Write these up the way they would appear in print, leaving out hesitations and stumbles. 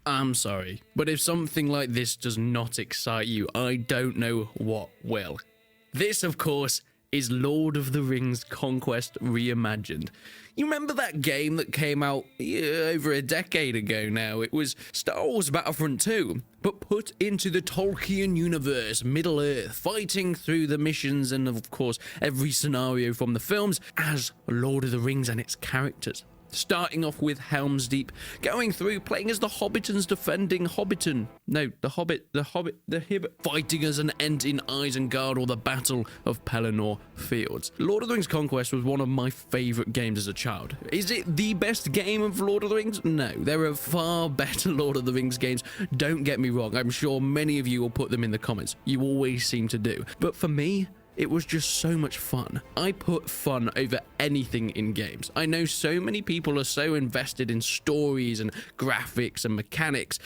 I'm sorry, but if something like this does not excite you, I don't know what will. This, of course, is Lord of the Rings Conquest Reimagined. You remember that game that came out over a decade ago now? It was Star Wars Battlefront 2, but put into the Tolkien universe, Middle-earth, fighting through the missions and, of course, every scenario from the films as Lord of the Rings and its characters. Starting off with Helm's Deep, going through, playing as the Hobbitans defending Hobbiton. No, the Hibbit, fighting as an Ent in Isengard or the Battle of Pelennor Fields. Lord of the Rings Conquest was one of my favourite games as a child. Is it the best game of Lord of the Rings? No, there are far better Lord of the Rings games. Don't get me wrong, I'm sure many of you will put them in the comments. You always seem to do. But for me, it was just so much fun. I put fun over anything in games. I know so many people are so invested in stories and graphics and mechanics,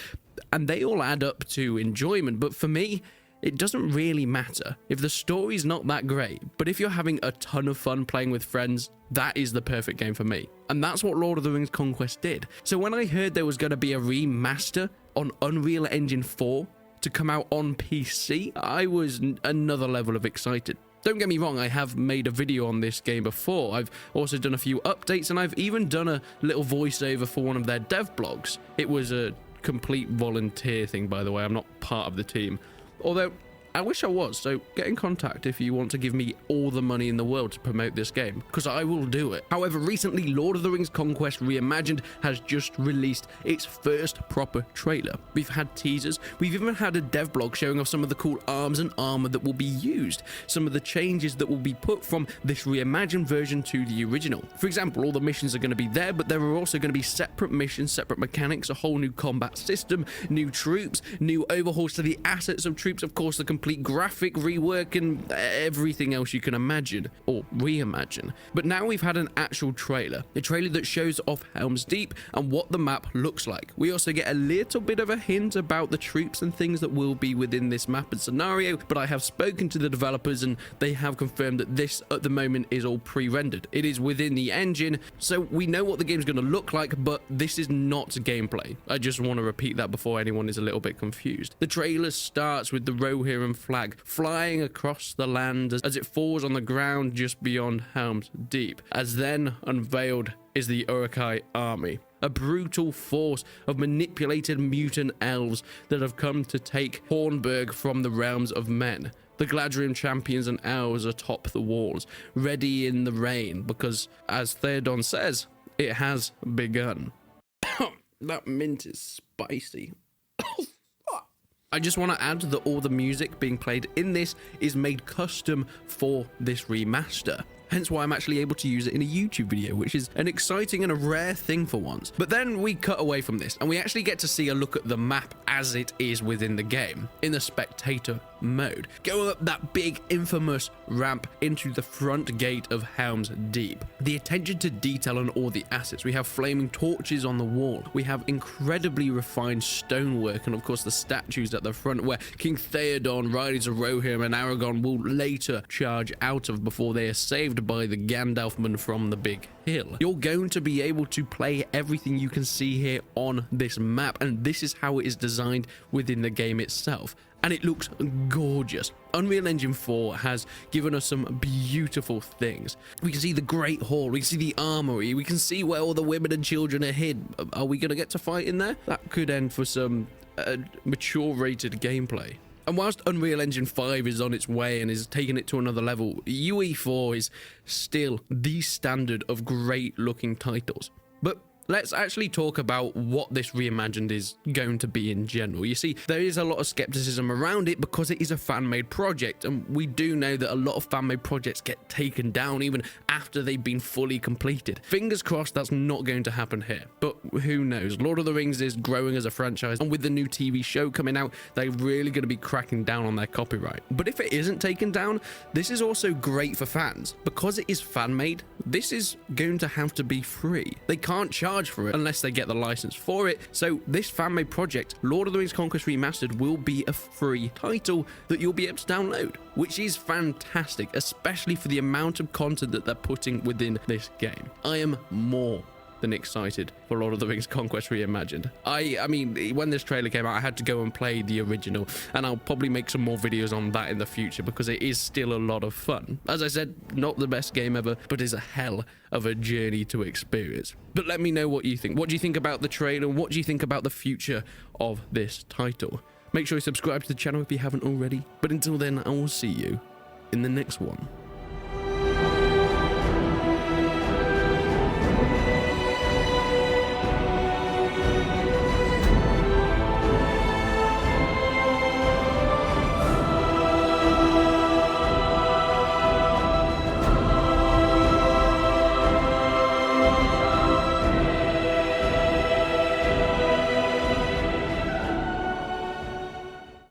and they all add up to enjoyment. But for me, it doesn't really matter if the story's not that great. But if you're having a ton of fun playing with friends, that is the perfect game for me. And that's what Lord of the Rings Conquest did. So when I heard there was going to be a remaster on Unreal Engine 4, to come out on PC, I was another level of excited. Don't get me wrong, I have made a video on this game before. I've also done a few updates, and I've even done a little voiceover for one of their dev blogs. It was a complete volunteer thing, by the way. I'm not part of the team. Although, I wish I was, so get in contact if you want to give me all the money in the world to promote this game, because I will do it. However, recently, Lord of the Rings Conquest Reimagined has just released its first proper trailer. We've had teasers, we've even had a dev blog showing off some of the cool arms and armor that will be used, some of the changes that will be put from this reimagined version to the original. For example, all the missions are going to be there, but there are also going to be separate missions, separate mechanics, a whole new combat system, new troops, new overhauls to the assets of troops, of course, the complete graphic rework and everything else you can imagine or reimagine. But now we've had an actual trailer, a trailer that shows off Helm's Deep and what the map looks like. We also get a little bit of a hint about the troops and things that will be within this map and scenario, but I have spoken to the developers and they have confirmed that this at the moment is all pre-rendered. It is within the engine, so we know what the game's going to look like, but this is not gameplay. I just want to repeat that before anyone is a little bit confused. The trailer starts with the Rohirrim flag flying across the land as it falls on the ground just beyond Helm's Deep, as then unveiled is the Uruk-hai army, a brutal force of manipulated mutant elves that have come to take Hornburg from the realms of men. The Galadriel champions and elves atop the walls, ready in the rain, because, as Theoden says, it has begun. That mint is spicy. I just want to add that all the music being played in this is made custom for this remaster. Hence why I'm actually able to use it in a YouTube video, which is an exciting and a rare thing for once. But then we cut away from this and we actually get to see a look at the map as it is within the game, in the spectator mode. Going up that big infamous ramp into the front gate of Helm's Deep. The attention to detail on all the assets. We have flaming torches on the wall. We have incredibly refined stonework and of course the statues at the front where King Theoden, riders of Rohirrim and Aragorn will later charge out of before they are saved by the Gandalfman from the big hill. You're going to be able to play everything you can see here on this map, and this is how it is designed within the game itself. And it looks gorgeous. Unreal Engine 4 has given us some beautiful things. We can see the Great Hall, we can see the armory, we can see where all the women and children are hid. Are we going to get to fight in there? That could end for some mature rated gameplay. And whilst Unreal Engine 5 is on its way and is taking it to another level, UE4 is still the standard of great looking titles. But let's actually talk about what this reimagined is going to be in general. You see, there is a lot of skepticism around it because it is a fan-made project, and we do know that a lot of fan-made projects get taken down even after they've been fully completed. Fingers crossed that's not going to happen here, but who knows? Lord of the Rings is growing as a franchise, and with the new TV show coming out, they're really going to be cracking down on their copyright. But if it isn't taken down, this is also great for fans. Because it is fan-made, this is going to have to be free. They can't charge for it unless they get the license for it. So this fan-made project, Lord of the Rings Conquest Remastered, will be a free title that you'll be able to download, which is fantastic, especially for the amount of content that they're putting within this game. I am more than excited for Lord of the Rings Conquest Reimagined. I mean, when this trailer came out, I had to go and play the original, and I'll probably make some more videos on that in the future because it is still a lot of fun. As I said, not the best game ever, but is a hell of a journey to experience. But let me know what you think. What do you think about the trailer? What do you think about the future of this title? Make sure you subscribe to the channel if you haven't already. But until then, I will see you in the next one.